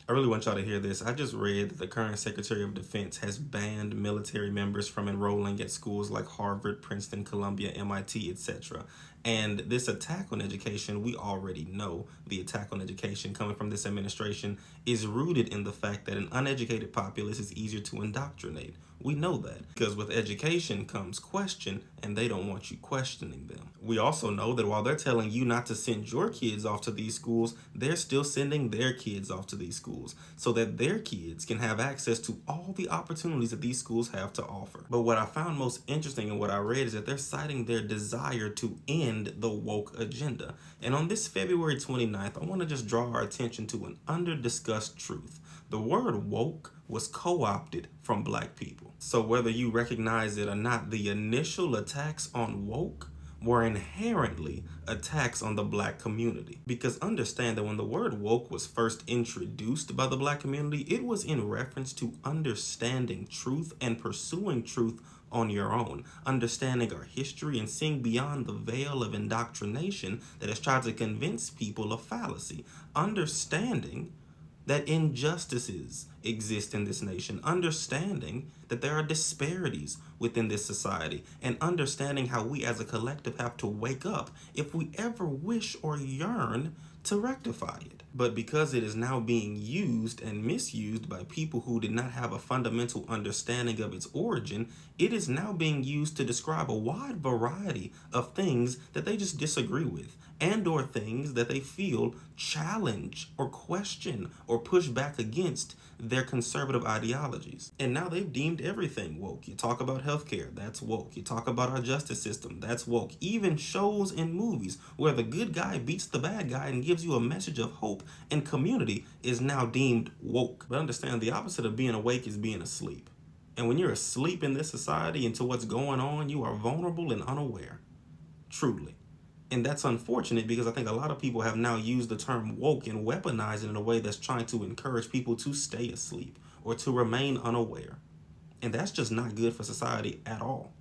I really want y'all to hear this. I just read that the current Secretary of Defense has banned military members from enrolling at schools like Harvard, Princeton, Columbia, MIT, etc. And this attack on education, we already know the attack on education coming from this administration is rooted in the fact that an uneducated populace is easier to indoctrinate. We know that because with education comes question, and they don't want you questioning them. We also know that while they're telling you not to send your kids off to these schools, they're still sending their kids off to these schools so that their kids can have access to all the opportunities that these schools have to offer. But what I found most interesting in what I read is that they're citing their desire to end the woke agenda. And on this February 29th, I want to just draw our attention to an under-discussed truth. The word woke was co-opted from black people. So whether you recognize it or not, the initial attacks on woke were inherently attacks on the black community. Because understand that when the word woke was first introduced by the black community, it was in reference to understanding truth and pursuing truth on your own, understanding our history and seeing beyond the veil of indoctrination that has tried to convince people of fallacy, understanding that injustices exist in this nation, understanding that there are disparities within this society, and understanding how we as a collective have to wake up if we ever wish or yearn to rectify it. But because it is now being used and misused by people who did not have a fundamental understanding of its origin, it is now being used to describe a wide variety of things that they just disagree with, and or things that they feel challenge or question or push back against their conservative ideologies. And now they've deemed everything woke. You talk about healthcare, that's woke. You talk about our justice system, that's woke. Even shows and movies where the good guy beats the bad guy and gives you a message of hope and community is now deemed woke. But understand, the opposite of being awake is being asleep. And when you're asleep in this society and to what's going on, you are vulnerable and unaware. Truly. And that's unfortunate because I think a lot of people have now used the term woke and weaponized it in a way that's trying to encourage people to stay asleep or to remain unaware. And that's just not good for society at all.